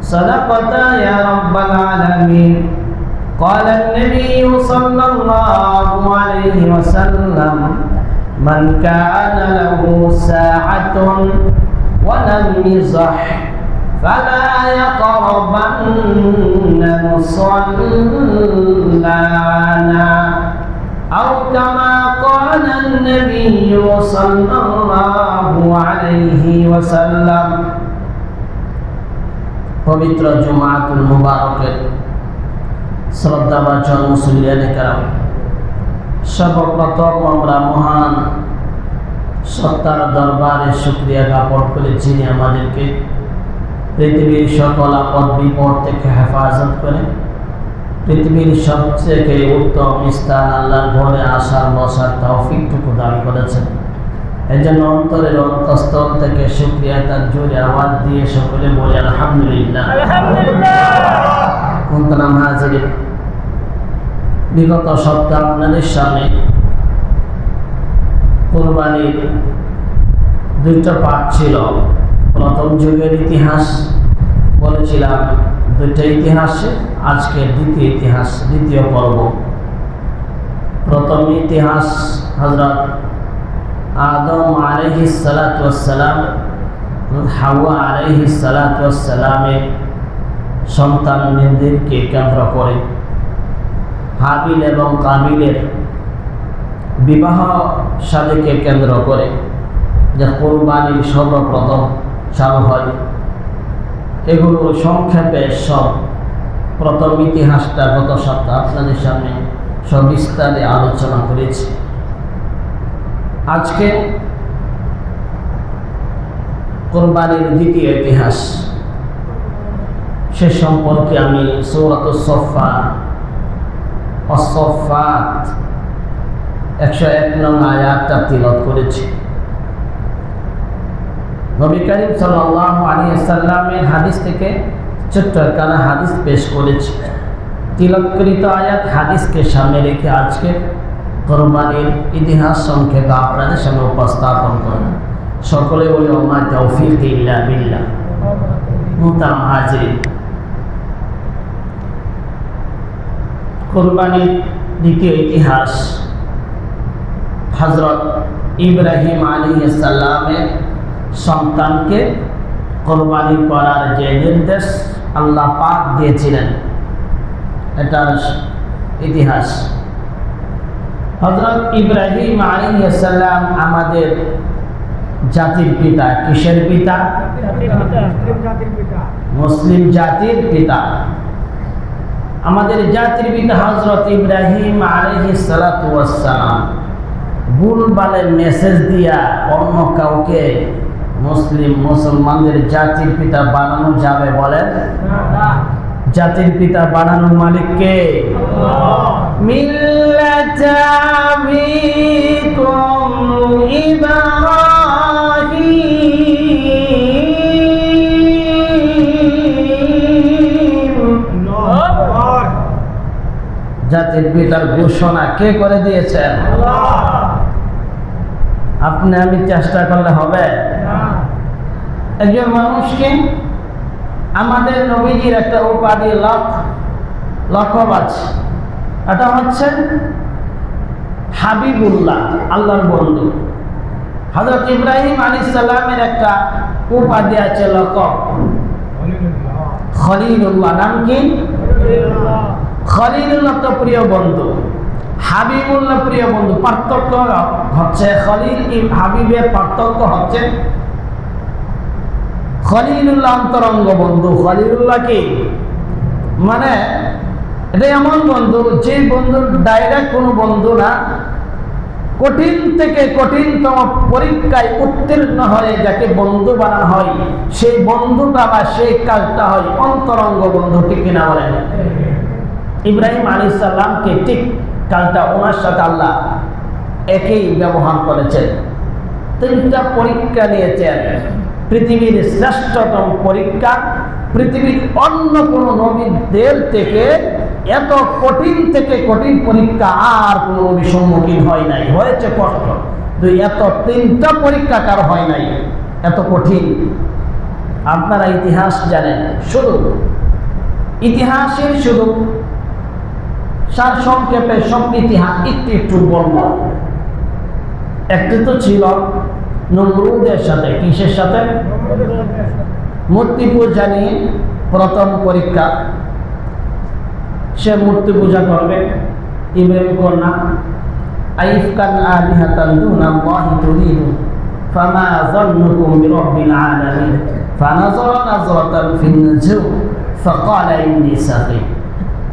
صدقت يا رب العالمين. قال النبي صلى الله عليه وسلم من كان له ساعة ولم يزح فلا يقربن مصلانا أو كما قال النبي صلى الله عليه وسلم. পবিত্র জুমাতুল মুবারকের শ্রদ্ধাভাজন মুসল্লিয়ানে কেরাম, সর্বপ্রথম আমরা মহান সত্তার দরবারে শুকরিয়া জ্ঞাপন করে যিনি আমাদেরকে পৃথিবীর সকল আপদ বিপদ থেকে হেফাজত করে পৃথিবীর সবচেয়ে উত্তম স্থান আল্লাহর ঘরে আসার বসার তৌফিকটুকু দান করেছেন। এই জন্য অন্তরের অন্তঃস্থল থেকে শুকরিয়া তার জোরে আওয়াজ দিয়ে সকলে বলে আলহামদুলিল্লাহ। মুহতারাম হাজিরিন, বিগত সপ্তাহ আপনাদের সামনে কুরবানির দুইটা পাঠ ছিল। প্রথম যুগের ইতিহাস বলেছিলাম, দুইটা ইতিহাসে আজকে দ্বিতীয় পর্ব। প্রথম ইতিহাস হযরত আদম আলাইহিস সালাতু ওয়াস সালাম, হাওয়া আলাইহিস সালাতু ওয়াস সালামের সন্তানদেরকে কেন্দ্র করে হাবিল এবং কাবিলের বিবাহ শাদীকে কেন্দ্র করে যে কুরবানির সর্বপ্রথম চালু হয়। এগুলো সংক্ষেপে সব প্রথম ইতিহাসটা গত সপ্তাহ আপনাদের সামনে সবিস্তারে আলোচনা করেছি। আজকে কুরবানির দ্বিতীয় ইতিহাস, সে সম্পর্কে আমি সূরাতুস সফফাত 101 নং আয়াতটা তিলাওয়াত করেছি। নবী করিম সাল্লাল্লাহু আলাইহি ওয়াসাল্লামের হাদিস থেকে ছোট্ট একখানা হাদিস পেশ করেছি। তিলাওয়াতকৃত আয়াত হাদিসকে সামনে রেখে আজকে কুরবানির ইতিহাস সংক্ষেপে আপনাদের সামনে উপস্থাপন করেন। সকলে বলি ওমা তাওফীক ইল্লা বিল্লাহ। মুহতারাম হাজিরিন, কুরবানির দ্বিতীয় ইতিহাস হযরত ইব্রাহিম আলাইহিস সালামের সন্তানকে কুরবানি করার যে নির্দেশ আল্লাহ পাক দিয়েছিলেন, এটার ইতিহাস। হযরত ইব্রাহিম আলাইহিস সালাম আমাদের জাতির পিতা। কিসের পিতা? মুসলিম জাতির পিতা। আমাদের জাতির পিতা হযরত ইব্রাহিম আলাইহিস সালাতু ওয়াস সালাম ভুলভালে মেসেজ দিয়া অন্য কাউকে মুসলমানদের জাতির পিতা বানানো যাবে বলেন? জাতির পিতা বানানোর মালিক কে? মিল্লাতা আবিকুম ইব্রাহিম। জাতির পিতার ঘোষণা কে করে দিয়েছেন? আপনি আমি চেষ্টা করলে হবে? একজন মানুষকে আমাদের নবীজির একটা উপাধি লকব আছে, এটা হচ্ছে হাবিবুল্লাহ, আল্লাহর বন্ধু। হযরত ইব্রাহিম আলাইহিস সালামের একটা উপাধি আছে, লকব খলিলুল্লাহ। নাম কি? খলিলুল্লাহ তো প্রিয় বন্ধু, হাবিবুল্লাহ প্রিয় বন্ধু। পার্থক্য হচ্ছে খলিল হাবিবের পার্থক্য হচ্ছে খলিলুল্লাহ অন্তরঙ্গ বন্ধু, খলিলুল্লাহ কি মানে এটা এমন বন্ধু যে বন্ধুর ডাইরেক্ট কোনো বন্ধু না, কঠিন থেকে কঠিনতম পরীক্ষায় উত্তীর্ণ হয়ে যাকে বন্ধু বানানো হয় সেই বন্ধুটা বা সেই কাজটা হয় অন্তরঙ্গ বন্ধু। ঠিক কিনা বলেন? ইব্রাহিম আলাইহিস সালামকে ঠিক কাজটা ওনার সাথে আল্লাহ একই ব্যবহার করেছেন। তিনটা পরীক্ষা নিয়েছেন, পৃথিবীর শ্রেষ্ঠতম পরীক্ষা। পৃথিবীর অন্য কোনো নবীদের থেকে এত কঠিন থেকে কঠিন পরীক্ষা আর কোনো নবী সম্মুখীন হয় নাই। হয়েছে কষ্ট, এত তিনটা পরীক্ষা কার হয় নাই এত কঠিন। আপনারা ইতিহাস জানেন, শুধু ইতিহাসের শুধু সার সংক্ষেপে সব ইতিহাস একটু একটু বলবো। একটি তো ছিল নমরুদের সাথে, কিসের সাথে? মূর্তি পূজা নিয়ে প্রথম পরীক্ষা। সে মূর্তি পূজা করবে, ইব্রাহিম কন্যা আইফকান আলিহাতান দুনাল্লাহি তুরিদুন ফামা যান্নুকুম বিরাব্বিল আলামিন ফানাযারা নাযরাতান ফিন নুজুম ফাকালা ইন্নী সাকিম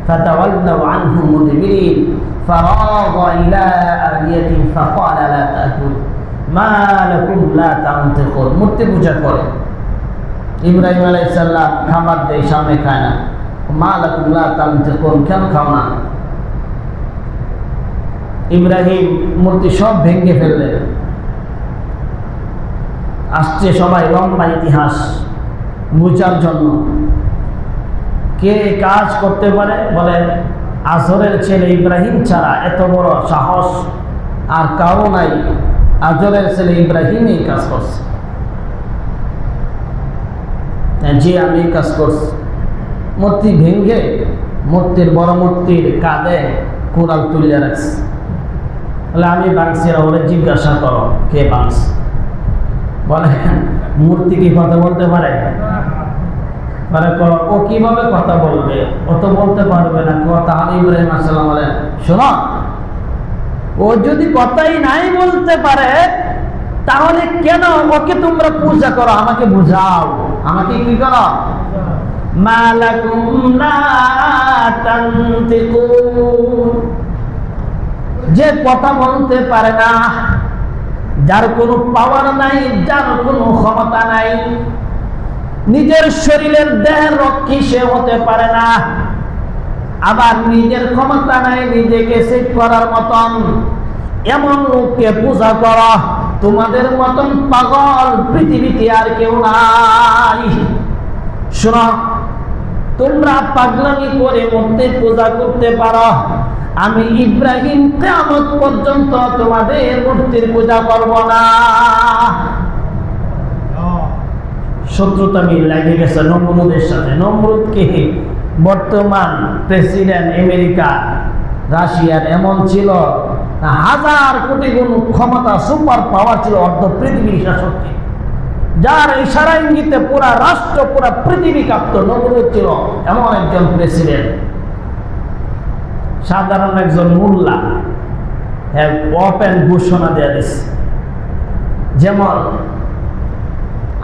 فتولوا عنه مدبرين فراغ إلى آليتهم فقال لا تأكلوا ما لكم لا تنطقون। মূর্তি পূজা করে ইব্রাহিম আলাইহিস সালাম খাবার দেয়, সামনে খায় না। মা লাকুম লা তানতিকুন, কেন খাও না? ইব্রাহিম মূর্তি সব ভেঙে ফেললেন। আসছে সবাই লম্বা ইতিহাস বুঝার জন্য। কে কাজ করতে পারে? বলে আজরের ছেলে ইব্রাহিম ছাড়া এত বড় সাহস আর কারো নাই। আজরের ছেলে ইব্রাহিম এই কাজ করছে, যে আমি এই কাজ করছি। মূর্তি ভেঙে মূর্তির বড় মূর্তির কাঁধে কোরাল তুলে রাখছে। বলে আমি ভাঙছি, ওরে জিজ্ঞাসা করো কে ভাঙছে। বলে মূর্তি কি কথা বলতে পারে? ও কিভাবে কথা বলবে? ও তো বলতে পারবে না। তাহলে ইব্রাহিম আলাইহিস সালাম বলেন, শোনো, ও যদি কথাই নাই বলতে পারে তাহলে কেন ওকে তোমরা পূজা করো? আমাকে বুঝাও, আমাকে কি করো? মালাকুম লা তানতিকুন, যে কথা বলতে পারে না, যার কোনো পাওয়ার নাই, যার কোনো ক্ষমতা নাই, নিজের শরীরের দেহের রক্ষী সে হতে পারে না, আবার নিজের ক্ষমতা নাই নিজেকে সেভ করার মতন, এমন লোককে পূজা করা। তোমাদের মতন পাগল পৃথিবীতে আর কেউ নাই। শোনো, তোমরা পাগলামি করে মূর্তি পূজা করতে পারো, আমি ইব্রাহিম কিয়ামত পর্যন্ত তোমাদের মূর্তির পূজা করব না। শত্রুতা মিল লাগে গেছে নমরুদের সাথে। নমরুদকে বর্তমান প্রেসিডেন্ট আমেরিকা, রাশিয়ার এমন ছিল, হাজার কোটি গুণ ক্ষমতা, সুপার পাওয়ার ছিল, অর্ধ পৃথিবীর শাসককে, যার ইশারা ইঙ্গিতে পুরা রাষ্ট্র, পুরা পৃথিবী কাঁপত। নমরুদ ছিল এমন একজন প্রেসিডেন্ট। সাধারণ একজন মোল্লা ওপেন ঘোষণা দেয়া দিচ্ছে, যেমন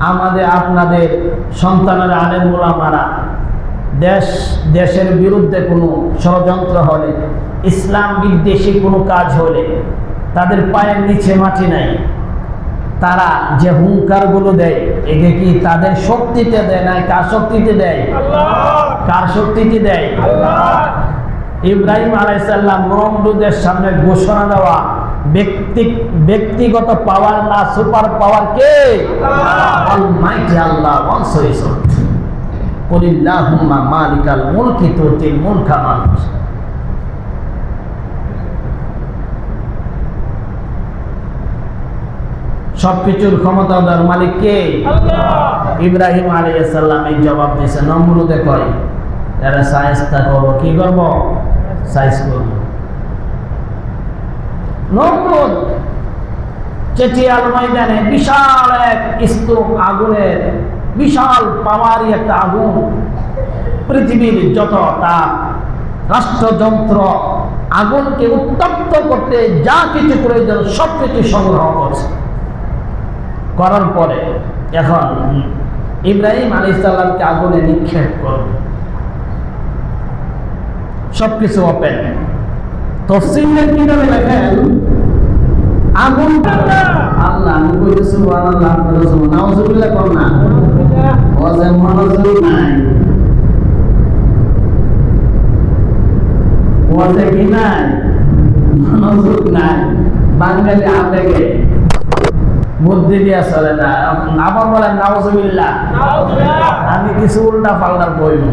আমাদের আপনাদের সন্তানের আলেম ওলামারা দেশের বিরুদ্ধে কোনো ষড়যন্ত্র হলে, ইসলাম বিদ্বেষী কোনো কাজ হলে তাদের পায়ের নিচে মাটি নাই। তারা যে হুঙ্কারগুলো দেয়, একে কি তাদের শক্তিতে দেয় না কার শক্তিতে দেয়? কার শক্তিতে দেয়? ইব্রাহিম আলাইহিস সালাম নমরুদের সামনে ঘোষণা দেওয়া, ব্যক্তিগত পাওয়ার না, সুপার পাওয়ার কে? অলমাইটি আল্লাহ। কুলিল্লাহুম্মা মালিকাল মুলকি তুতিল মুলকা মান তাশা। সবকিছুর ক্ষমতাধর মালিক কে? আল্লাহ। ইব্রাহিম আলাইহিস সালাম এই জবাব দিয়েছে। নমরুদে কয়, এরা সায়েস্তা করব। কি করব? সাইজ করব। নমরুদ চেটিয়াল ময়দানে বিশাল এক স্তূপ, আগুনের বিশাল পাওয়ারি একটা আগুন, পৃথিবীর যত তাপ, রাষ্ট্রযন্ত্র, আগুনকে উত্তপ্ত করতে যা কিছু প্রয়োজন সবকিছু সংগ্রহ করছে। করার পরে এখন ইব্রাহিম আলাইহিস সালামকে আগুনে নিক্ষেপ করবে। সবকিছু ওপেন। তাফসীরের কিতাবে লেখেন, আগুন আল্লাহ আমি কইতে সুবহানাল্লাহ নাউজুবিল্লাহ কোন না, ওয়াজে মনোযোগ নাই, ওয়াজে কি নাই, মনোযোগ নাই, বাঙালি আবেগে বুদ্ধি দিয়া চলে না। আবার বলেন নাউজুবিল্লাহ। আমি কিছু উল্টা পাল্টা কইব,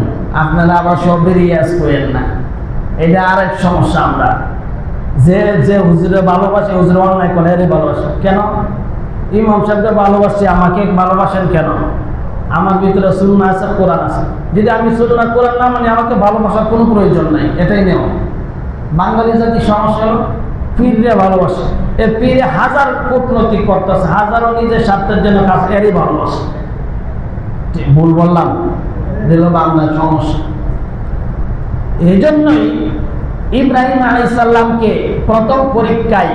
আপনারা আবার সব রিয়াজ করেন না। এটা আরেক সমস্যা। আমরা যে যে হুজুরে ভালোবাসে, হুজুরে অন্যায় করে এর ভালোবাসে কেন? ইমাম সাহেবকে ভালোবাসি, আমাকে ভালোবাসেন কেন? আমার ভিতরে সুন্নাহ আছে, কোরআন আছে। যদি আমি সুন্নাহ কোরআন না মানে আমাকে ভালোবাসার কোনো প্রয়োজন নাই, এটাই নেও। বাঙালি জাতি সমস্যা হলো পীররে ভালোবাসে, এ পীরে হাজার কূটনৈতিক করতেছে, হাজারো নিজের স্বার্থের জন্য কাজ, এরই ভালোবাসে। ভুল বললাম, দিল বাংলার সমস্যা। এই জন্যই ইব্রাহিম আলাইহিস সালামকে প্রথম পরীক্ষায়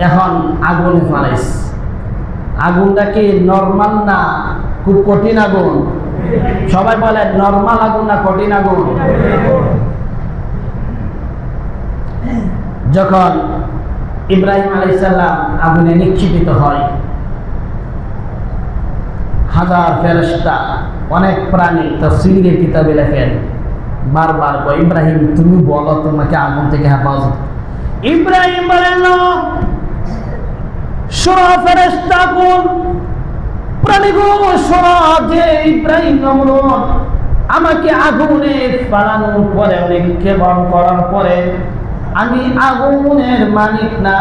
এখন আগুনে ফেলাইছে। আগুনটা কি নরমাল না খুব কঠিন আগুন? সবাই বলে নরমাল আগুন না কঠিন আগুন? যখন ইব্রাহিম আলাইহিস সালাম আগুনে নিক্ষেপিত হয়, হাজার ফেরেশতা, অনেক প্রাণী তাফসীরের কিতাবে লেখেন, বারবার কয় ইব্রাহিম তুমি বলো তোমাকে আগুন থেকে হেফাজত। ইব্রাহিম বলেন শোনো ফেরেশতাগণ, প্রাণীগণ শোনো, যে ইব্রাহিম নমরুদ আমাকে আগুনে ফালানোর পরে, নিক্ষেপণ করার পরে আমি আগুনের মালিক না,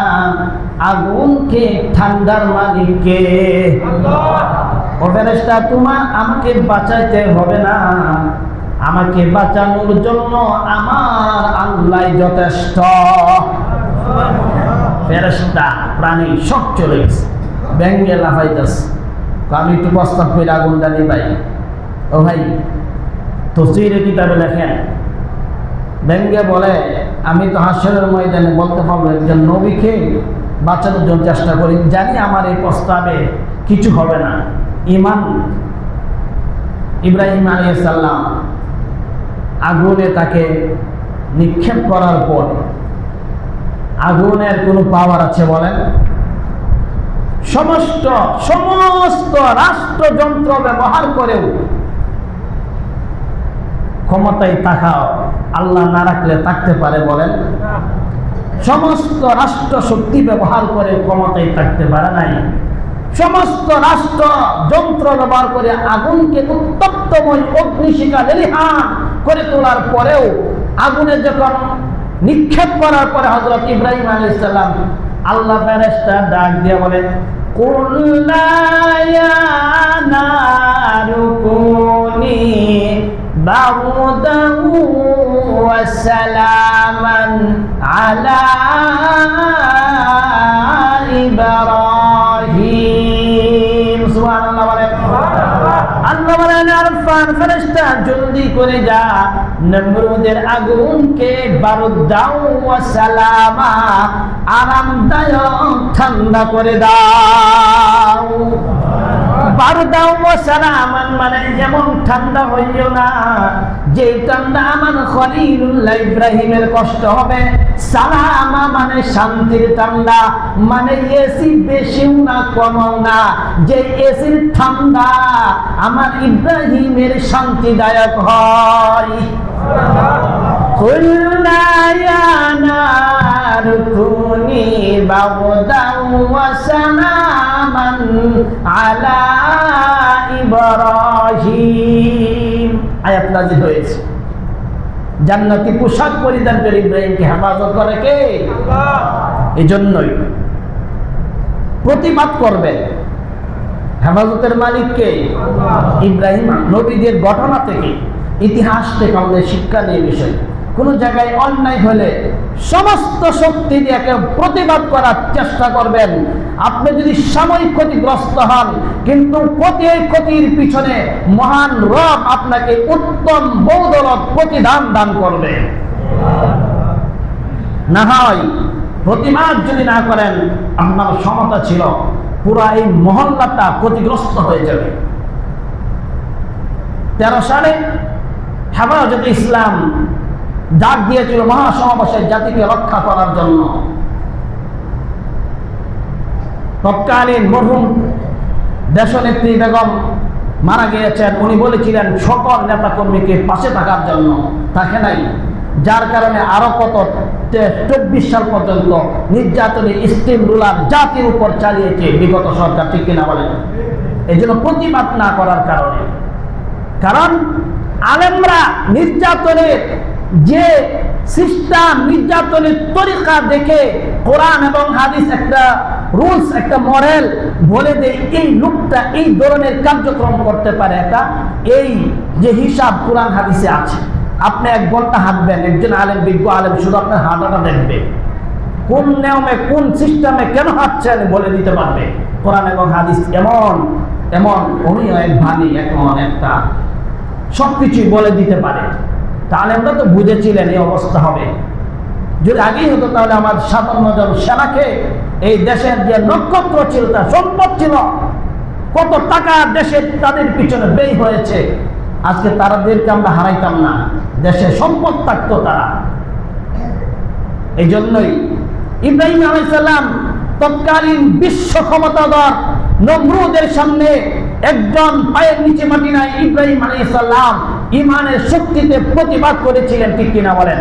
আগুনকে ঠান্ডার মালিক কে? ও ফেরেশতা, তোমার আমাকে বাঁচাইতে হবে না, আমাকে বাঁচানোর জন্য আমার আল্লাহ যথেষ্ট। ফেরেশতা প্রাণী সব চলে গেছে, ব্যঙ্গে লাফাইতেছে। আমি একটু প্রস্তাব করে আগুনটা নিবাই। ও ভাই, তাফসীরের কিতাবে লেখেন, ব্যঙ্গে বলে আমি তো হাসরের ময়দানে বলতে পারবো একজন নবীকে বাঁচানোর জন্য চেষ্টা করি, জানি আমার এই প্রস্তাবে কিছু হবে না। ঈমান ইব্রাহিম আলাইহিস সালাম আগুনে তাকে নিক্ষেপ করার পর, আগুনের কোনো পাওয়ার আছে বলেন? সমস্ত রাষ্ট্রযন্ত্র ব্যবহার করেও ক্ষমতায় তাকাও আল্লাহ না রাখলে থাকতে পারে বলেন? সমস্ত রাষ্ট্র শক্তি ব্যবহার করে ক্ষমতায় থাকতে পারে নাই। সমস্ত রাষ্ট্র যন্ত্র ব্যবহার করে আগুনকে উত্তপ্তময় অগ্নিশিখা লেলিহান করে তোলার পরেও আগুনে যখন নিক্ষেপ করার পরে হযরত ইব্রাহিম আলাইহিস সালাম আল্লাহ ফেরেশতা ডাক দিয়ে বলেন কুল্লা ইয়া নারু কুনি বারদান ওয়া সালামান আলা ইব্রাহিম। সুবহানাল্লাহ বলেন। আল্লাহ বলেন আরফান ফেরেশতা জলদি করে যা নমরুদের আগুনকে বারুদ দাও ওয়া সালামা, আরামদায়ক ঠান্ডা করে দাও। বারুদাও ওয়া সালামান মানে এমন ঠান্ডা হইও না যে ঠান্ডা আমার খলিলুল্লাহ ইব্রাহিমের কষ্ট হবে। সালামা মানে শান্তির ঠান্ডা, মানে এসি বেশিও না কমও না, যে এসির ঠান্ডা আমার ইব্রাহিমের শান্তিদায়ক হয়। কুল্লা ইয়া নারু কুনি বারদান ওয়া সালামান আলা ইব্রাহিম। আয়াত নাযিল হয়েছে। জান্নাতি পোশাক পরিধান করে ইব্রাহিমকে হেফাজত করে কে? আল্লাহ। এজন্যই প্রতিবাদ করবেন, হেফাজতের মালিক কে? আল্লাহ। ইব্রাহিম নবীদের ঘটনা থেকে, ইতিহাস থেকে আমাদের শিক্ষা নিয়ে বিষয়, কোন জায়গায় অন্যায় হলে সমস্ত শক্তি দিয়ে প্রতিবাদ করার চেষ্টা করবেন। আপনি যদি সাময়িক ক্ষতিগ্রস্ত হন, কিন্তু ক্ষতির পিছনে মহান রব আপনাকে উত্তম বৌদলত প্রতিদান দান করবে। না হয় প্রতিবাদ যদি না করেন, আপনার ক্ষমতা ছিল পুরা এই মহল্লাটা ক্ষতিগ্রস্ত হয়ে যাবে। 13 সালে হেফাজত ইসলাম ডাক দিয়েছিল মহাসমাবেশের জাতিকে রক্ষা করার জন্য। তৎকালীন মরহুম দেশনেত্রী বেগম মারা গিয়েছেন, উনি বলেছিলেন সকল নেতা কর্মীকে পাশে থাকার জন্য, থাকে নাই, যার কারণে আরো কত 24 সাল পর্যন্ত নির্যাতনের স্টিম রুলার জাতির উপর চালিয়েছে বিগত সরকার, ঠিক কিনা বলেন? এই জন্য প্রতিবাদ না করার কারণে, কারণ আলেমরা নির্যাতনের যে সিস্টেম, নির্যাতনের তরিকা দেখে কোরআন এবং হাদিস একটা রুলস, একটা মডেল বলে দেয়, এই লোকটা এই ধরনের কার্যক্রম করতে পারে। এটা এই যে হিসাব কোরআন হাদিসে আছে। আপনি 1 ঘন্টা হাঁটবেন, একজন আলেম, বিজ্ঞ আলেম শুধু আপনার হাঁটাটা দেখবে, কোন নিয়মে কোন সিস্টেমে কেন হাঁটছেন বলে দিতে পারবে। কোরআন এবং হাদিস এমন এমন অমীয় এক বাণী, এমন একটা সবকিছুই বলে দিতে পারে। তাহলে আমরা তো বুঝেছিলেন এই অবস্থা হবে। যদি আগেই হতো তাহলে আমার 57 জন সেনাকে, এই দেশের যে নক্ষত্র ছিল, তার সম্পদ ছিল, কত টাকা দেশের তাদের পিছনে ব্যয় হয়েছে, আজকে তাদেরকে আমরা হারাইতাম না, দেশে সম্পদ থাকতো তারা। এই জন্যই ইব্রাহিম আলাইহিস সালাম তৎকালীন বিশ্ব ক্ষমতাধর নমরুদের সামনে একজন পায়ের নিচে মাটি নাই, ইব্রাহিম আলাইহিস সালাম ইমানের শক্তিতে প্রতিবাদ করেছিলেন। ঠিক কিনা বলেন?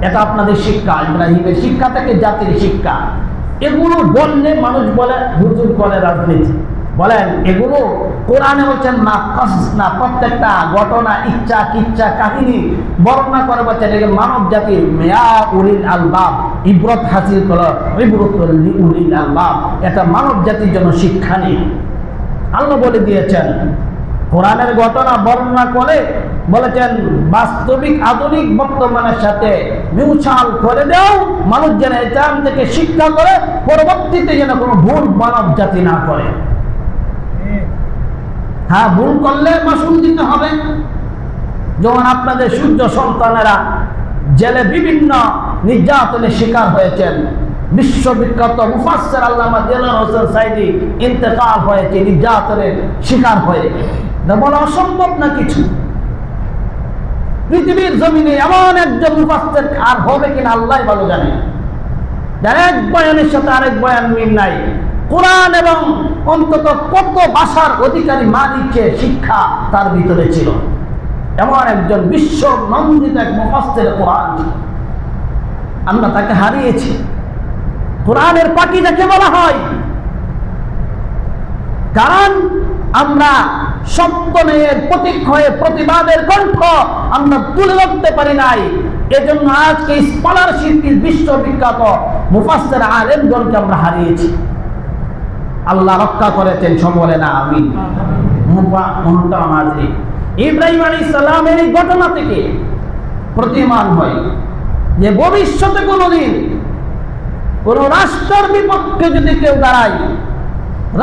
এটা আপনাদের শিক্ষা, ইব্রাহিমের শিক্ষা থেকে জাতির শিক্ষা। এগুলো বললে মানুষ বলে হুজুর করে রাজনীতি। বলেন এগুলো কোরআনে বলছেন না, প্রত্যেকটা ঘটনা, ইচ্ছা কিচ্ছা কাহিনী বর্ণনা করে বলছেন এগুলো মানব জাতির মেয়া উলিল আলবাব, ইবরত হাসিল করা, ইবরতুল লিউলিল আলবাব, এটা মানব জাতির জন্য শিক্ষা নেই। আল্লাহ বলে দিয়েছেন, কোরআনের ঘটনা বর্ণনা করে বলেছেন বাস্তবিক আধুনিক বর্তমানের সাথে মিউচাল করে দাও, মানুষ যেন এটার থেকে শিক্ষা করে পরবর্তীতে যেন কোনো ভুল মানব জাতি না করে। হ্যাঁ, ভুল করলে মাসুল দিতে হবে। যেমন আপনাদের সূর্য সন্তানেরা জেলে বিভিন্ন নির্যাতনের শিকার হয়েছেন। বিশ্ববিখ্যাত মুফাসসির আল্লামা দেলোয়ার হোসেন সাইদি ইন্তেকাল হয়েছে নির্যাতনের শিকার হয়ে। বলা অসম্ভব না কিছু। পৃথিবীর জমিনে এমন একজন মুফাসসির আর হবে কিনা আল্লাহ ভালো জানে। যার এক বয়ানের সাথে আরেক বয়ান মিল নাই। কোরআন এবং অন্তত কত ভাষার অধিকারী মালিককে শিক্ষা তার ভিতরে ছিল। এমন একজন বিশ্ব নন্দিত এক মুফাসসির কোরআন, আমরা তাকে হারিয়েছি। কোরআনের পাখি যাকে বলা হয়, কারণ আমরা সত্য ন্যায়ের প্রতীক হয়ে প্রতিবাদের কণ্ঠ আমরা তুলে ধরতে পারি নাই। এজন্য আজকে স্কলারশিপ বিশ্ববিখ্যাত মুফাসসির আলেমগণকে আমরা হারিয়েছি। আল্লাহ রক্ষা করেছেন, সকলে না আমিন। ইব্রাহিম আলাইহিস সালামের এই ঘটনা থেকে প্রতীয়মান হয় যে ভবিষ্যতে কোনোদিন কোন রাষ্ট্রের বিপক্ষে যদি কেউ দাঁড়ায়,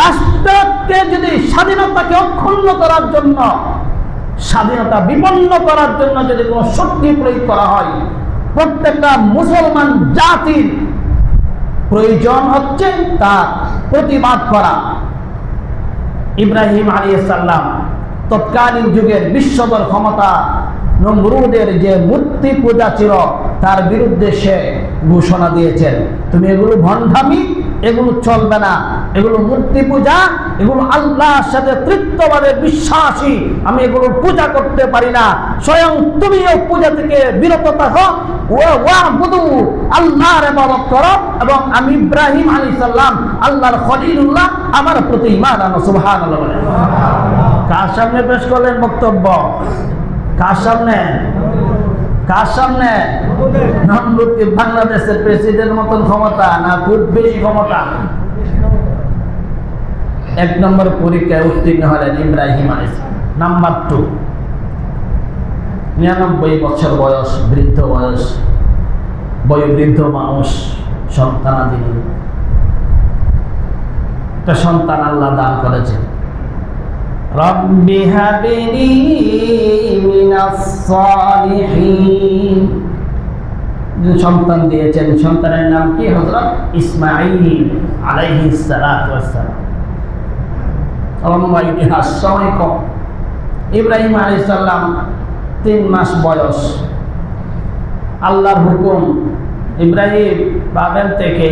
রাষ্ট্রকে যদি স্বাধীনতাকে অক্ষুণ্ণ করার জন্য, স্বাধীনতা বিপন্ন করার জন্য যদি কোনো শক্তি প্রয়োগ করা হয়, প্রত্যেকটা মুসলমান জাতির প্রয়োজন হচ্ছে তার প্রতিবাদ করা। ইব্রাহিম আলাইহিস সালাম তৎকালীন যুগের বিশ্ববর ক্ষমতা নমরুদের যে মূর্তি পূজা ছিল তার বিরুদ্ধে সে ঘোষণা দিয়েছেন, তুমি এগুলো ভণ্ডামি, এগুলো চলবে না, এগুলো মূর্তি পূজা, এগুলো আল্লাহর সাথে তৃতীয়বারে বিশ্বাসী, আমি এগুলো পূজা করতে পারি না। স্বয়ং তুমিও পূজা থেকে বিরত থাকো, আল্লাহর ইবাদত করো, এবং আমি ইব্রাহিম আলাইহিস সালাম আল্লাহর খলিলুল্লাহ, আমার প্রতি ঈমান আনো। সুবহানাল্লাহ বলেন। কার সামনে পেশ করলেন বক্তব্য? কার সামনে? কার সামনে? নমরুদকে বাংলাদেশের প্রেসিডেন্ট মতন ক্ষমতা না খুব বেশি ক্ষমতা? 1 নম্বর পরীক্ষায় উত্তীর্ণ হলেন ইব্রাহিম আলাইহিস সালাম। নাম্বার 2, 99 বছর বয়স, বৃদ্ধ বয়স, বয়োবৃদ্ধ মানুষ, সন্তানাদিনী, একটা সন্তান আল্লাহ দান করেছেন। রব্বি হাবলি মিনাস সালিহিন, সন্তান দিয়েছেন। সন্তানের নাম কি? হযরত ইসমাঈল আলাইহিস সালাতু ওয়াস সালাম। লম্বা ইতিহাস, সময় কম। ইব্রাহিম আলাইহিস সালাম 3 মাস বয়স, আল্লাহর হুকুম, ইব্রাহিম বাবেল থেকে,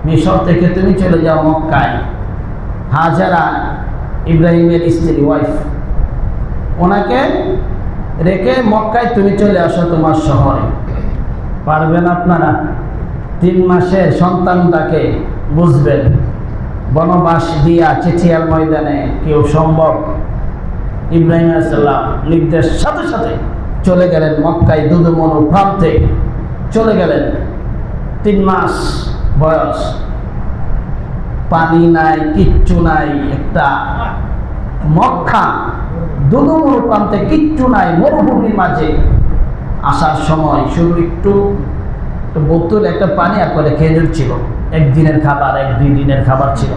মিশর থেকে তুমি চলে যাও মক্কায়। হাজারা ইব্রাহিমের স্ত্রী, ওয়াইফ, ওনাকে রেখে মক্কায় তুমি চলে আসো তোমার শহরে। পারবেন আপনারা? 3 মাসের সন্তানটাকে বুঝবেন? বনবাস দিয়া চিঠিয়াল ময়দানে কেউ সম্ভব? ইব্রাহিম আলাইহিস সালাম নির্দেশ সাথে সাথে চলে গেলেন মক্কায়, দুদুমনু প্রান্তে চলে গেলেন। 3 মাস বয়স, পানি নাই, কিচ্ছু নাই, একটা মক্কা দুদুমুর প্রান্তে, কিচ্ছু নাই, মরুভূমির মাঝে আসার সময় শুধু একটু বোতল, একটা পানি আর করে খেজুর ছিল, একদিনের খাবার, 1-2 দিনের খাবার ছিল।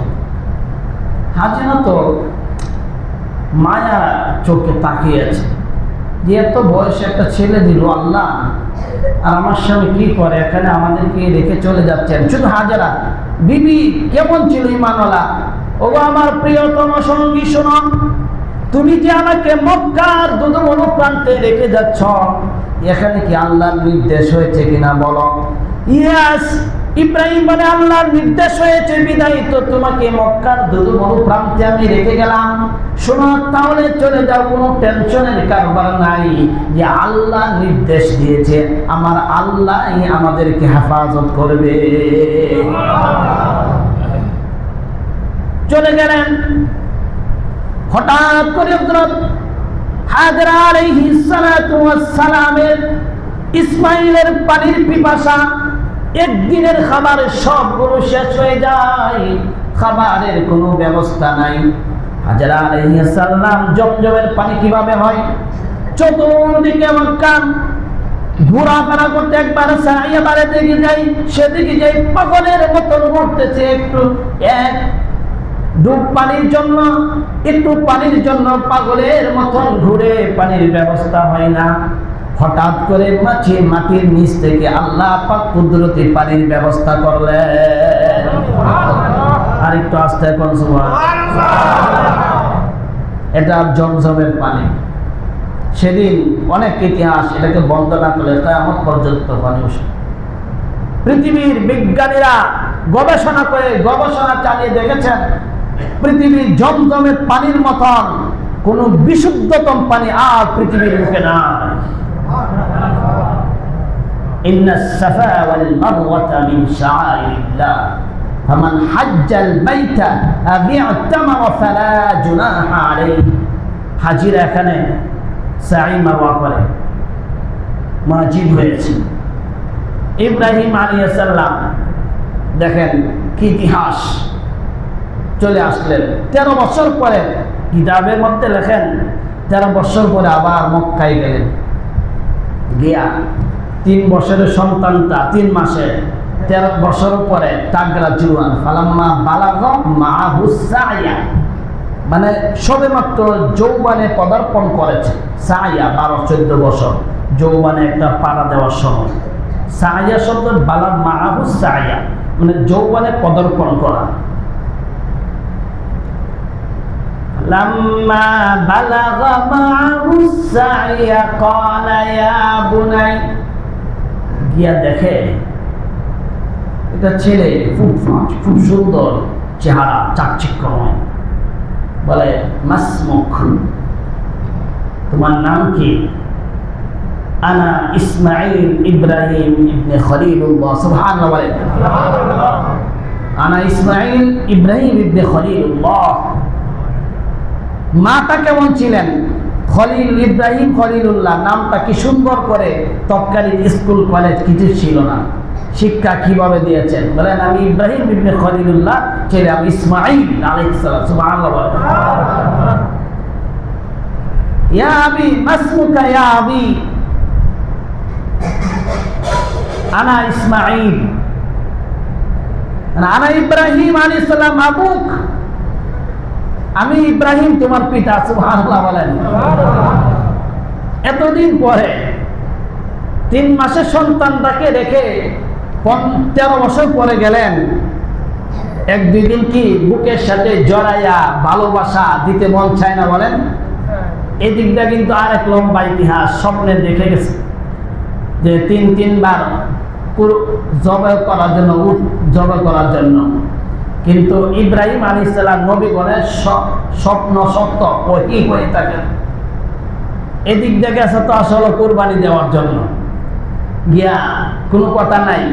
হাজিরা তো মায়া চোখে তাকিয়ে আছে যে এত বয়সে একটা ছেলে দিল আল্লাহ, আর আমার স্বামী কি করে এখানে, আমাদেরকে রেখে চলে যাচ্ছেন। শুধু হাজারা বিবি কেমন ছিল ঈমানওয়ালা, ওগো আমার প্রিয়তম সঙ্গী শোনো, তুমি যে আমাকে মক্কার দুদুমুর প্রান্তে রেখে যাচ্ছ, এখানে কি আল্লাহর নির্দেশ হয়েছে কিনা বলো? ইয়েস, ইব্রাহিম বলে আল্লাহর নির্দেশ হয়েছে বিদায় তো তোমাকে মক্কার দুদুমুর প্রান্তে আমি রেখে গেলাম। শোনো, তাহলে চলে যাও, কোনো টেনশনের কারবার নাই, যে আল্লাহ নির্দেশ দিয়েছে, আমার আল্লাহই আমাদেরকে হেফাজত করবে। চলে গেলেন। হঠাৎ করে হযরত হাজরা আলাইহিস সালাতু ওয়াস সালামের ইসমাইলের পানির পিপাসা, একদিনের খাবার সবগুলো শেষ হয়ে যায়, খাবারের কোনো ব্যবস্থা নাই। হাজরা আলাইহিস সালাম জমজমের পানি কিভাবে হয়, চতুর্দিকে মক্কা ঘোরাফেরা করতে, একবার সাইয়া বারে দিকে যাই, সেদিকে যাই, পাগলের মতন ঘুরতেছে, একটু এক ডুব পানির জন্য, একটু পানির জন্য পাগলের মতন ঘুরে, পানির ব্যবস্থা হয় না। হঠাৎ করে মাটির নিচ থেকে আল্লাহ পাক কুদরতি পানির ব্যবস্থা করলেন। আর একটু আস্তে কোন সুবহানাল্লাহ। এটা জমজমের পানি। সেদিন অনেক ইতিহাস এটাকে বন্ধ না করলে কিয়ামত পর্যন্ত পানি উঠে। পৃথিবীর বিজ্ঞানীরা গবেষণা চালিয়ে দেখেছেন, পৃথিবীর জমজমের পানির মতন কোন বিশুদ্ধতম পানি আর পৃথিবীর মুখে নাই। ইন্নাস সাফা ওয়াল মারওয়াতা মিন শাআইরিল্লাহ ফামান হাজ্জাল বাইতা আও ইতামারা ফালা জুনাহা আলাইহি। হাজিরা এখানে সাই মারওয়া করে ওয়াজিব হয়েছে। ইব্রাহিম আলাইহিস সালাম দেখেন কি ইতিহাস, চলে আসলেন 13 বছর পরে, কিতাবের মধ্যে লেখেন 13 বছর পরে আবার মক্কায় গেলেন। গিয়া 3 বছরের সন্তানটা 3 মাসে, 13 বছর পরে তাগরা জুয়ান, ফালাম্মা বালাগ মাহু সাইয়া, মানে সবেমাত্র যৌবনে পদার্পণ করেছে। সাইয়া 12-14 বছর, যৌবনে একটা পাড়া দেওয়ার সময়। সাইয়া শব্দ বালাগ মাহু সাইয়া, মানে যৌবনে পদার্পণ করা। লাম্মা বালাগা মাহু সাইয়া ক্বালা ইয়া বুনাই, গিয়া দেখে এটা ছেলে খুব সুন্দর চেহারা, চাকচিক্যময়। বলে মাসমুক, তোমার নাম কি? আনা ইসমাঈল ইব্রাহিম ইবনে খলিলুল্লাহ। সুবহানাল্লাহ বলে, আনা ইসমাঈল ইব্রাহিম ইবনে খলিলুল্লাহ। মাতা কেমন ছিলেন? খলিল, ইব্রাহিম খলিলুল্লাহ, নামটা কি সুন্দর করে। তৎকালীন স্কুল কলেজ কিছু ছিল না, শিক্ষা কিভাবে দিয়েছেন? বলেন আমি ইব্রাহিম ইবনে খলিলুল্লাহ, ছেলে আমি ইসমাঈল আলাইহিস সালাম। সুবহানাল্লাহ। ইয়া আবি মাসমুকা ইয়া আবি, আনা ইসমাঈল, আনা ইব্রাহিম আলাইহিস সালাম আবুক, আমি ইব্রাহিম তোমার পিতা। সুবহানাল্লাহ বলেন। এতদিন পরে 3 মাসের সন্তানটাকে রেখে 13 বছর পরে গেলেন। 1-2 দিন কি বুকের সাথে জড়াইয়া ভালোবাসা দিতে মন চায় না বলেন? এই দিকটা কিন্তু আরেক লম্বা ইতিহাস। স্বপ্নে দেখে গেছে যে 3 বার জবাই করার জন্য, উট জবাই করার জন্য। কিন্তু ইব্রাহিম আলাইহিস সালাম নবীগণের স্বপ্ন সত্য ওহী হয়ে থাকে। এদিক থেকে আছে তো আসলে কুরবানি দেওয়ার জন্য গিয়া কোনো কথা নাই।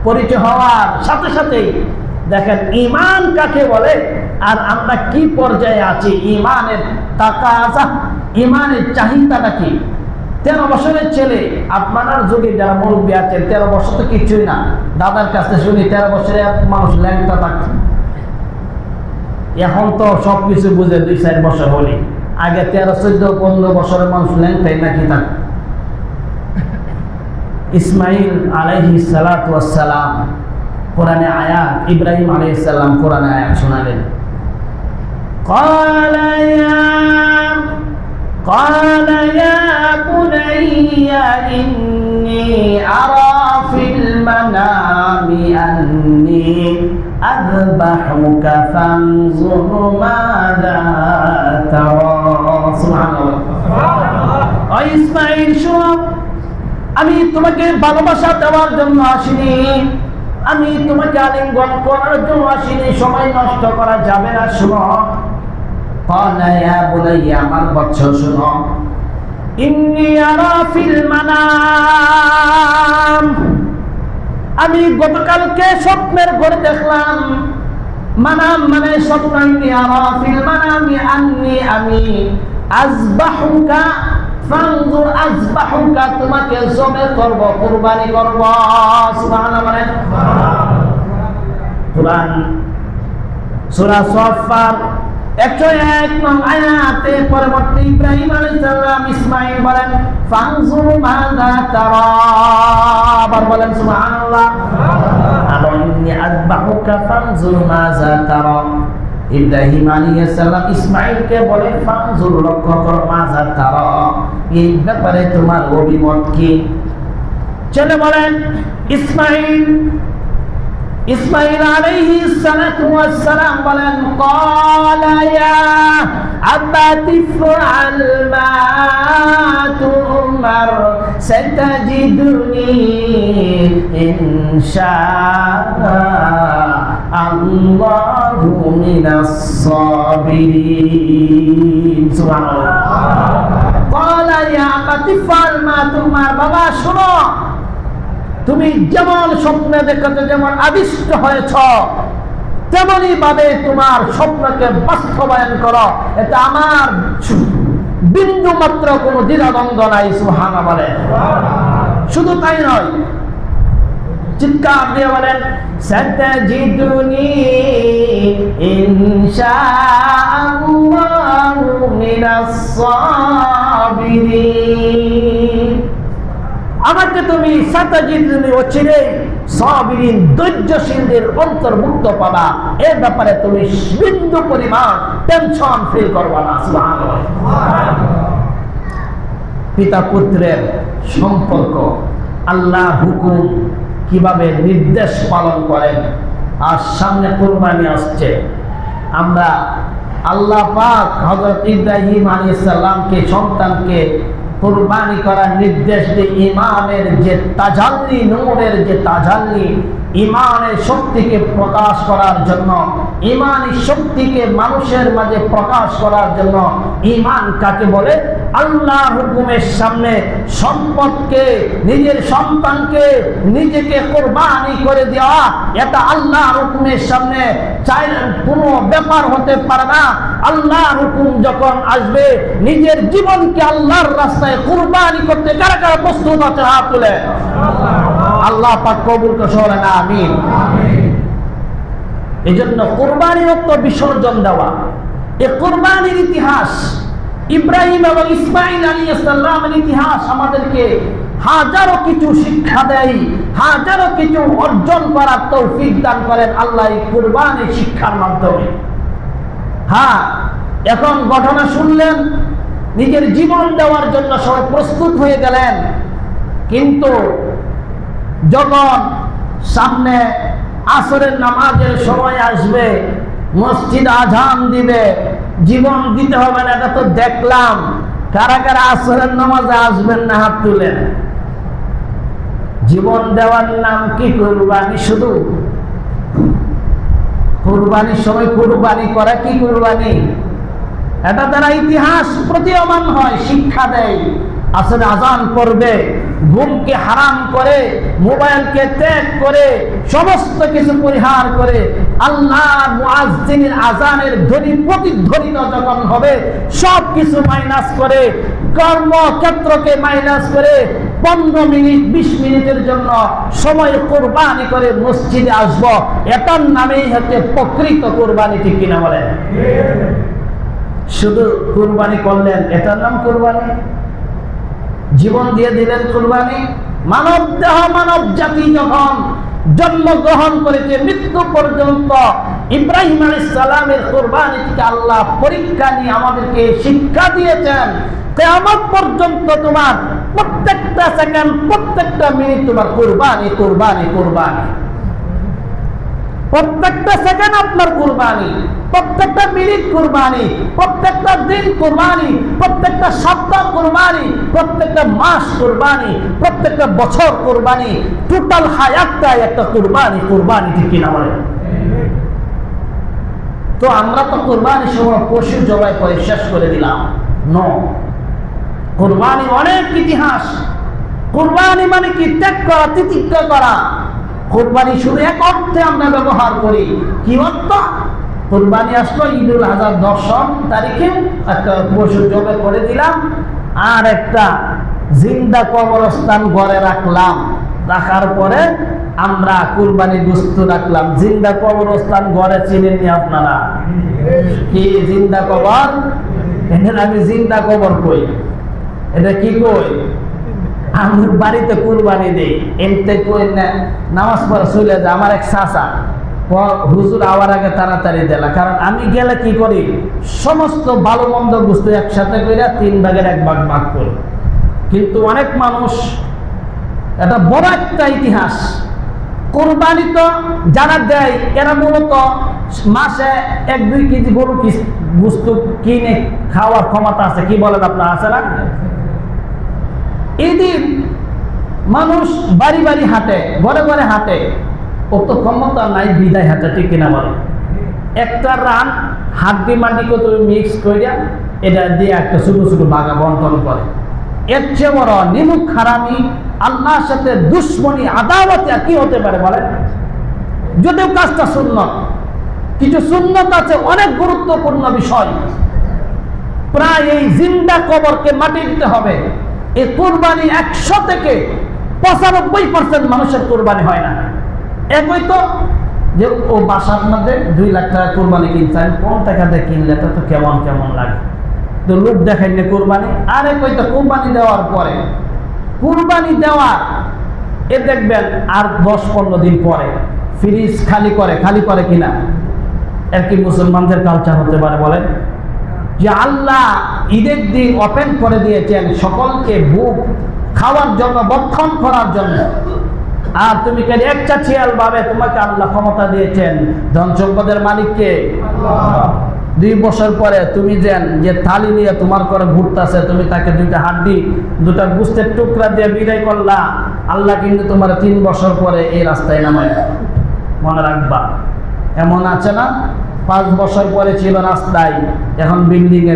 পরিচয় হওয়ার সাথে সাথেই দেখেন ঈমান কাকে বলে আর আমরা কি পর্যায়ে আছি, ঈমানের তাকাজা, ঈমানের চাহিদাটা কি। 13 বছরের ছেলে, আপনার যুগে যারা মুরব্বী আছেন 13 বছর তো কিছুই না। দাদার কাছে শুনি 13 বছরে মানুষ ল্যাংটা থাকছে, এখন তো সবকিছু বুঝে 2-4 বছর হলি, আগে 13-14-15 বছরের মানুষ ল্যাংটাই নাকি থাক। ইসমাইল আলাইহিস সালাতু ওয়াস সালাম কোরআনে আয়াত, ইব্রাহিম আলাইহিস সালাম কোরআনে আয়াত শোনালেন। قال يا بني إني أرى في المنام أني أذبحك فانظر ماذا ترى سبحان الله ইসমাইল শোনো, আমি তোমাকে ভালোবাসা দেওয়ার জন্য আসিনি, আমি তোমাকে আলিঙ্গন করার জন্য আসিনি, সময় নষ্ট করা যাবে না। শোনো, আমার বৎস শোনো, ইন্নী আরা ফিল মানাম, আমি গতকালকে স্বপ্নের ঘরে দেখলাম। মানাম মানে স্বপ্ন। ইন্নী আরা ফিল মানামি আন্নী আমি আযবাহুকা ফানজুর আযবাহুকা, তোমাকে জবে করব, কুরবানি করব। সুবহানাল্লাহ মানে কুরআন সূরা সাফফাত 101 নং আয়াতে পরবর্তী ইব্রাহিম আলাইহিস সালাম ইসমাঈল বলেন ফানজুর মাযা তারা, আবার বলেন সুবহানাল্লাহ। আলাইনি আযবাহুকা ফানজুর মাযা তারা। ইব্রাহিম আলাইহিস সালাম ইসমাঈলকে বলে ফানজুর, লক্ষ্য কর, মাযা তারা, এই ব্যাপারে তোমার অভিমত কি? ছেলে বলেন ইসমাঈল আলাইহিস সালাতু ওয়াস সালাম বলেন ক্বালা ইয়া আবাতি ফাআল মা তুমার সাতাজিদুনি ইনশাআল্লাহু মিনাস সাবিরিন। সুবহানাল্লাহ। ক্বালা ইয়া আবাতি ফাআল মা তুমার, বাবা শোনো, তুমি যেমন স্বপ্নে দেখতে যেমন আদিষ্ট হয়েছ, তেমনি ভাবে তোমার স্বপ্নকে বাস্তবায়ন করো, এটা আমার বিন্দু মাত্র কোনো দ্বিধাদ্বন্দ্ব নাই। সুবহানাল্লাহ বলে। শুধু তাই নয়, চিৎকার দিয়ে বলেন সাতাজিদুনি ইনশাআল্লাহু মিনাস সাবিরিন, আমাকে তুমি সাতাজিদুনি অচিরেই সাবিরিন ধৈর্যশীলদের অন্তর্ভুক্ত পাবা, এর ব্যাপারে তুমি বিন্দু পরিমাণ টেনশন ফিল করবা না। সুবহানাল্লাহ। পিতা পুত্রের সম্পর্ক, আল্লাহ হুকুম কিভাবে নির্দেশ পালন করেন। আর সামনে কুরবানি আসছে, আমরা আল্লাহ পাক হযরত ইব্রাহিম আলাইহিস সালামকে সন্তানকে কুরবানি করার নির্দেশ দিয়ে ইমানের যে তাজাল্লি, নূরের যে তাজাল্লি, ইমানের শক্তিকে প্রকাশ করার জন্য, ইমানি শক্তিকে মানুষের মাঝে প্রকাশ করার জন্য। ইমান কাকে বলে? আল্লাহর হুকুমের সামনে সম্পদকে, নিজের সন্তানকে, নিজেকে কুরবানি করে দেওয়া, এটা আল্লাহর হুকুমের সামনে চাই কোনো ব্যাপার হতে পারে না। আল্লাহর হুকুম যখন আসবে, নিজের জীবনকে আল্লাহর রাস্তায় কুরবানি করতে কারা কারা প্রস্তুত আছে? হাত তুলে। আল্লাহ পাক কবুল করে না। আমিন। এজন্য কুরবানির অর্থ বিসর্জন দেওয়া। এই কুরবানির ইতিহাস, ইব্রাহিম এবং ইসমাঈল আলাইহিস সালামের ইতিহাস আমাদেরকে হাজারো কিছু শিক্ষা দেয়, হাজারো কিছু অর্জন করার তৌফিক দান করেন আল্লাহ এই কুরবানির শিক্ষার মাধ্যমে। হ্যাঁ, এখন ঘটনা শুনলেন, নিজের জীবন দেওয়ার জন্য সবাই প্রস্তুত হয়ে গেলেন, কিন্তু যখন সামনে আসরের নামাজের সময় আসবে, মসজিদ আজান দিবে, জীবন দিতে হবে না, এটা তো দেখলাম। কারা কারা আসরের নামাজে আসবেন না? হাত তুলেন। জীবন দেওয়ার নাম কি? কুরবানি। শুধু কুরবানির সময় কুরবানি করা কি কুরবানি? এটা দ্বারা ইতিহাস প্রতীয়মান হয়, শিক্ষা দেয়। আসলে আজান করবে, ঘুমকে হারাম করে, মোবাইলকে ত্যাগ করে, সমস্ত কিছু পরিহার করে আল্লাহর মুয়াজ্জিনের আজানের ধ্বনি প্রতিধ্বনিত যখন হবে, সব কিছু মাইনাস করে কর্মক্ষেত্রকে মাইনাস করে 15 মিনিট 20 মিনিটের জন্য সময় কুরবানি করে মসজিদে আসবো, এটার নামেই হচ্ছে প্রকৃত কুরবানি। ঠিক কিনা বলেন? শুধু কুরবানি করলেন, এটার নাম কুরবানি? জীবন দিয়ে দিলেন কুরবানি? মানব দেহ, মানব জাতি যখন জন্মগ্রহণ করেছে, মৃত্যু পর্যন্ত ইব্রাহিম আলাইহিস সালামের কুরবানি থেকে আল্লাহ পরীক্ষা নিয়ে আমাদেরকে শিক্ষা দিয়েছেন। কিয়ামত পর্যন্ত তোমার প্রত্যেকটা সেকেন্ড, প্রত্যেকটা মিনিট তোমার কুরবানি, কুরবানি, কুরবানি। প্রত্যেকটা সেকেন্ড আপনার কুরবানি, প্রত্যেকটা মিনিট কুরবানি, প্রত্যেকটা দিন কুরবানি, প্রত্যেকটা সপ্তাহ কুরবানি, প্রত্যেকটা মাস কুরবানি, প্রত্যেকটা বছর কুরবানি। টোটাল হায়াতটাই একটা কুরবানি, কুরবানি। ঠিক কিনা বলেন? তো আমরা তো কুরবানির সময় পশু জবাই করে শেষ করে দিলাম। নো, কুরবানি অনেক ইতিহাস। কুরবানি মানে কি? ত্যাগ করা, তিতিক্ষা করা। কুরবানি শুধু এক অর্থে আমরা ব্যবহার করি। কি অর্থ? কুরবানি আসলো ঈদুল আজহার 10 তারিখে একটা পশু জবাই করে দিলাম, আর একটা জিন্দা কবরস্থান ঘরে রাখলাম। রাখার পরে আমরা কুরবানি গোশত রাখলাম। জিন্দা কবরস্থান ঘরে চিনেননি আপনারা? কি জিন্দা কবর? এখানে আমি জিন্দা কবর কই, এটা কি কই? আমার বাড়িতে কুরবানি দেই, এমতে কই না নামাজ পড়ে চলে যায়। আমার এক চাচা হুজুর আওয়ার আগে তাড়াতাড়ি দিলা, কারণ আমি গেলে কি করি, সমস্ত ভালো মন্দ বস্তু একসাথে করে 3 ভাগের 1 ভাগ ভাগ করি। কিন্তু অনেক মানুষ, এটা বড় একটা ইতিহাস। কুরবানি তো যারা দেয় এরা মূলত মাসে 1-2 কেজি গরু বস্তু কিনে খাওয়ার ক্ষমতা আছে। কি বলেন আপনার? আছে না? এই দিন মানুষ বাড়ি বাড়ি হাঁটে, ঘরে ঘরে হাঁটে, অত ক্ষমতা নাই বিদায় হাঁটে। ঠিক কিনা বলে? একটা রান হাড্ডি মাটি কত মিক্স করে এটা দিয়ে একটা ছোট ছোট বাগা বন্টন করে। এর চেয়ে বড় নিমুখ হারামি, আল্লাহর সাথে দুশ্মনী, আদাওয়াতে কি হতে পারে বলেন? যদিও কাজটা সুন্নত, কিছু সুন্নত আছে, অনেক গুরুত্বপূর্ণ বিষয়। প্রায় এই জিন্দা কবরকে মাটি দিতে হবে। এই কুরবানি 100 থেকে 95% মানুষের কুরবানি হয় না। একই তো যে ও বাসার মধ্যে 2 লাখ টাকা কুরবানি কিনছে, আমি কোন টাকাতে কিনলে এটা তো কেমন কেমন লাগে, তো লোক দেখাই না কুরবানি। আর একই তো কুরবানি দেওয়ার পরে, কুরবানি দেওয়ার এ দেখবেন আর 10-15 দিন পরে ফ্রিজ খালি করে কিনা? এর কি মুসলমানদের কালচার হতে পারে বলেন? যে আল্লাহ ঈদের দিন ওপেন করে দিয়েছেন সকলকে বুক খাওয়ার জন্য, বক্ষণ করার জন্য, আর তুমি কেন একটা ছিয়াল ভাবে তোমাকে আল্লাহ ক্ষমতা দিয়েছেন। ধন সম্পদের মালিককে আল্লাহ। 2 বছর পরে তুমি যে থালি নিয়ে তোমার করে ঘুরতেছে, তুমি তাকে 2টা হাড্ডি 2টা গোস্তের টুকরা দিয়ে বিদায় করলা, আল্লাহ কিন্তু তোমার 3 বছর পরে এই রাস্তায় নামায়। মনে রাখবা, এমন আছে না 5 বছর পরে ছিল রাস্তায়, এখন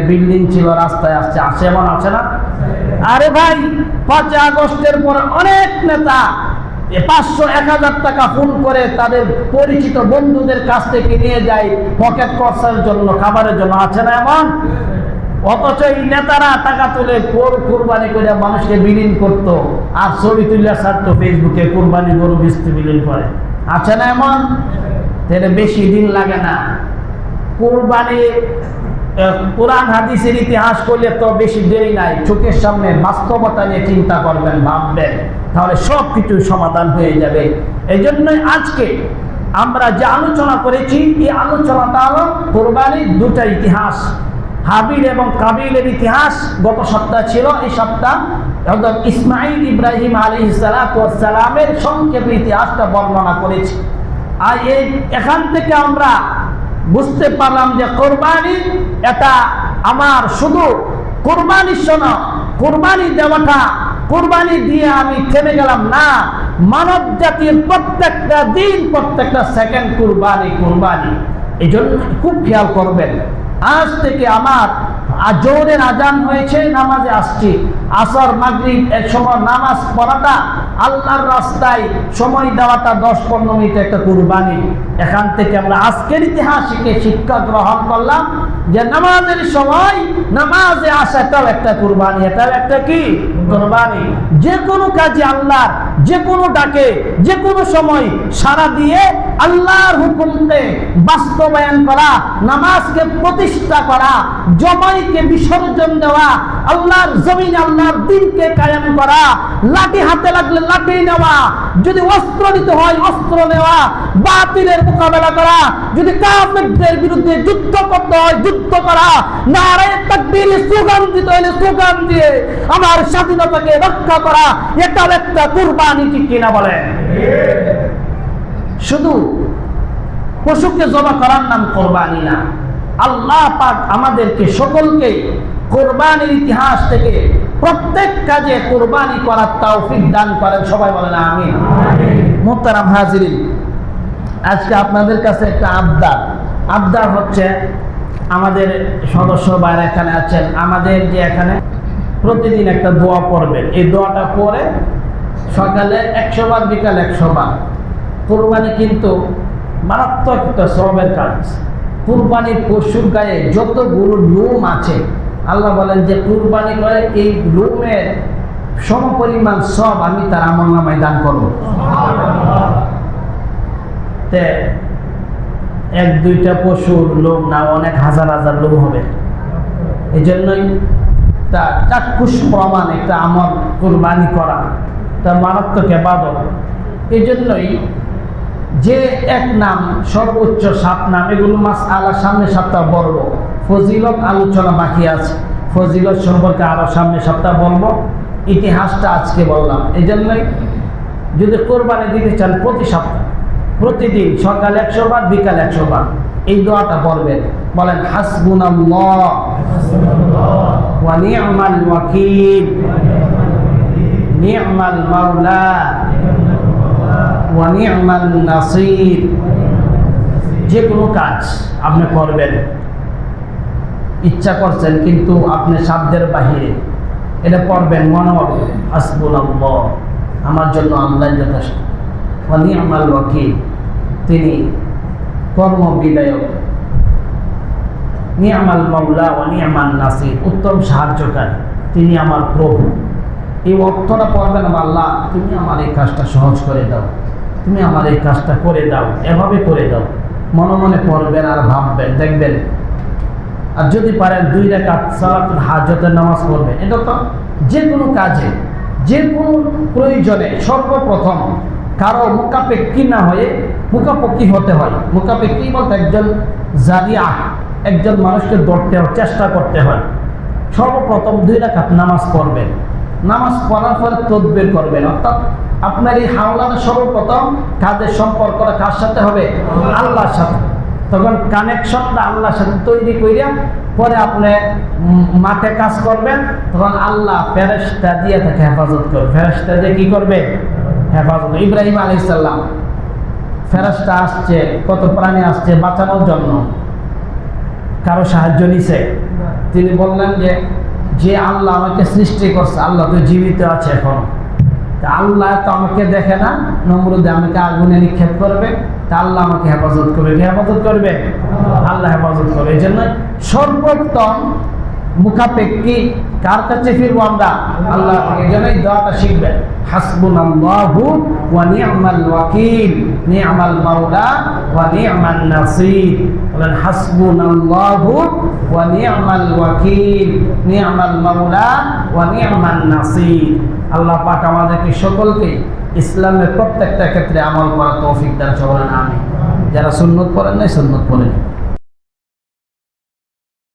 বিল্ডিং ছিল রাস্তায় আসছে, এমন আছে না? আরে ভাই, 5 আগস্টের পরে অনেক নেতা 500-1000 টাকা ফোন করে তাদের পরিচিত বন্ধুদের কাছ থেকে নিয়ে যায় পকেট খরচার জন্য, খাবারের জন্য, আছে না এমন? অথচ এই নেতারা টাকা তুলে কুরবানি করে মানুষকে বিলীন করতো, আর ছবি তুলে ছাড়তো ফেসবুকে, কুরবানি গরু বেচতে বিলীন করে। আছে না এমন? তাহলে বেশি দিন লাগে না। কুরবানি কোরআন হাদিসের ইতিহাস করলে তো বেশি দেরি নাই, চোখের সামনে বাস্তবতা নিয়ে চিন্তা করবেন, ভাববেন, তাহলে সব কিছু সমাধান হয়ে যাবে। এই জন্যই আজকে আমরা যে আলোচনা করেছি, এই আলোচনাটা হলো কুরবানির 2টা ইতিহাস, হাবিল এবং কাবিলের ইতিহাস। গত সপ্তাহ ছিল, এই সপ্তাহ ইসমাইল ইব্রাহিম আলাইহিস সালামের সংক্ষেপে ইতিহাসটা বর্ণনা করেছি। আর এখান থেকে আমরা বুঝতে পারলাম যে কুরবানি এটা আমার শুধু কুরবানির শোনা, কুরবানি দেওয়াটা, কুরবানি দিয়ে আমি থেমে গেলাম না, মানব জাতির প্রত্যেকটা দিন, প্রত্যেকটা সেকেন্ড কুরবানি। এই জন্য খুব খেয়াল করবেন। আজ থেকে আমার জোহরের আজান হয়েছে, নামাজে আসছি, আসর মাগরিব এর সময় নামাজ পড়াটা, আল্লাহর রাস্তায় সময় দেওয়াটা 10-15 মিনিট একটা কুরবানি। এখান থেকে আমরা আজকের ইতিহাস শিক্ষা গ্রহণ করলাম যে নামাজের সময় নামাজে আসাটাও একটা কুরবানি, এটাও একটা কি কুরবানি। যে কোনো কাজে আল্লাহর যে কোনো ডাকে যে কোনো সময় সাড়া দিয়ে আল্লাহর হুকুমকে বাস্তবায়ন করা, নামাজকে প্রতিষ্ঠা করা, জমাইকে বিসর্জন দেওয়া, আল্লাহর জমিনে আল্লাহর দ্বীনকে কায়েম করা, লাঠি হাতে লাগলে লাঠি নেওয়া, যদি অস্ত্র নিতে হয় অস্ত্র নেওয়া, বাতিলের মোকাবেলা করা, যদি কাফেরদের বিরুদ্ধে যুদ্ধ করতে হয় যুদ্ধ করা, নারায়ে তাকবীর স্লোগান দিতে হলে স্লোগান দিয়ে আমার স্বাধীনতাকে রক্ষা করা, এটাও একটা কুরবানি, ঠিক কিনা বলেন? শুধু পশুকে জবাই করার নাম কুরবানি না। আল্লাহ পাক আমাদেরকে সকলকে কুরবানির ইতিহাস থেকে প্রত্যেক কাজে কুরবানি করার তৌফিক দান করেন। সবাই বলেন আমিন। মুহতারাম হাজিরিন, আজকে আপনাদের কাছে একটা আবদার হচ্ছে, আমাদের সদস্য ভাইরা এখানে আছেন, আমাদের যে এখানে প্রতিদিন একটা দোয়া পড়বেন। এই দোয়াটা পড়ে সকালে 100 বার, বিকালে 100 বার। কুরবানি কিন্তু মারাত্মক একটা সওয়াবের কাজ। কুরবানির পশুর গায়ে যতগুলো লোম আছে, আল্লাহ বলেন যে কুরবানি করে এই লোমের সমপরিমাণ সব আমি তার আমলনামায় দান করব। তে 1-2টা পশুর লোম না, অনেক হাজার হাজার লোম হবে। এই জন্যই তা চাক্ষুষ প্রমাণ একটা আমল কুরবানি করা, তা মারাত্মক ইবাদত। এই জন্যই যে এক নাম সর্বোচ্চ 7 নাম, এগুলো মাসআলা সামনে সপ্তাহ বলবো, ফজিলত আলোচনা বাকি আছে, ফজিলত সম্পর্কে আরো সামনে সপ্তাহ বলবো, ইতিহাসটা আজকে বললাম। এই জন্যই যদি কোরবানি দিতে চান প্রতি সপ্তাহ প্রতিদিন সকালে 100 বার, বিকালে 100 বার এই দোয়াটা পড়বেন। বলেন হাসবুনাল্লাহ ওয়া নি'মাল ওয়াকিল, নি'মাল মাওলা ওয়া নি'মান নাসির। যে কোনো কাজ আপনি করবেন, ইচ্ছা করছেন কিন্তু আপনি সাধ্যের বাহিরে, এটা পড়বেন মনে হবে হাসবুনাল্লাহ, আমার জন্য আল্লাহ যথেষ্ট, ওয়া নি'মাল ওয়াকিল, তিনি কর্ম বিধায়ক, নি'মাল মাওলা ওয়া নি'মান নাসির, উত্তম সাহায্যকারী, তিনি আমার প্রভু। এই অর্থটা পড়বেন, আল্লাহ তুমি আমার এই কাজটা সহজ করে দাও, তুমি আমার এই কাজটা করে দাও, এভাবে করে দাও। মনে মনে পড়বেন আর ভাববেন, দেখবেন। আর যদি পারেন 2 রাকাত সালাতুল হাজতের নামাজ পড়বেন। এটা তো যে কোনো কাজে যে কোনো প্রয়োজনে সর্বপ্রথম কারো মুখাপেক্ষী না হয়ে মুখাপেক্ষী হতে হয়। মুখাপেক্ষী বলতে একজন জারিয়া, একজন মানুষকে ধরতে হয়, চেষ্টা করতে হয়। সর্বপ্রথম 2 রাকাত নামাজ পড়বেন। নামাজ পড়ার পরে তাকবীর করবেন, অর্থাৎ আপনার এই হাওলাটা সর্বপ্রথম কাজের সম্পর্কটা কার সাথে হবে? আল্লাহর সাথে। তখন কানেকশনটা আল্লাহর সাথে তৈরি করিয়া পরে আপনি মাঠে কাজ করবেন, তখন আল্লাহ ফেরেশতা দিয়ে তাকে হেফাজত করবে। ফেরেশতা দিয়ে কি করবে? হেফাজত। ইব্রাহিম আলাইহিস সালাম, ফেরেশতা আসছে, কত প্রাণী আসছে বাঁচানোর জন্য, কারো সাহায্য নিছে। তিনি বললেন যে আল্লাহ আমাকে সৃষ্টি করছে, আল্লাহ তো জীবিত আছে এখন, আল্লাহ তো আমাকে দেখে না, নমরুদে আমাকে আগুনে নিক্ষেপ করবে, তা আল্লাহ আমাকে হেফাজত করবে। কে হেফাজত করবে? আল্লাহ হেফাজত করবে। এই জন্য সর্বোত্তম মুখাপেক্ষী কার কাছে ফিরবো আমরা? আল্লাহ থেকে। এই জন্য এই দোয়াটা শিখবেন, হাসবুনাল্লাহু ওয়া নি'মাল ওয়াকিল, নি'মাল মাওলা ওয়া নি'মান নাসির। বলেন হাসবুনাল্লাহু ওয়া নি'মাল ওয়াকিল, নি'মাল মাওলা ওয়া নি'মান নাসির। আল্লাহ পাক আমাদেরকে সকলকে ইসলামের প্রত্যেকটা ক্ষেত্রে আমল করার তৌফিক দান করেন। আমিন। যারা সুন্নত পড়েন নাই সুন্নত পড়েন।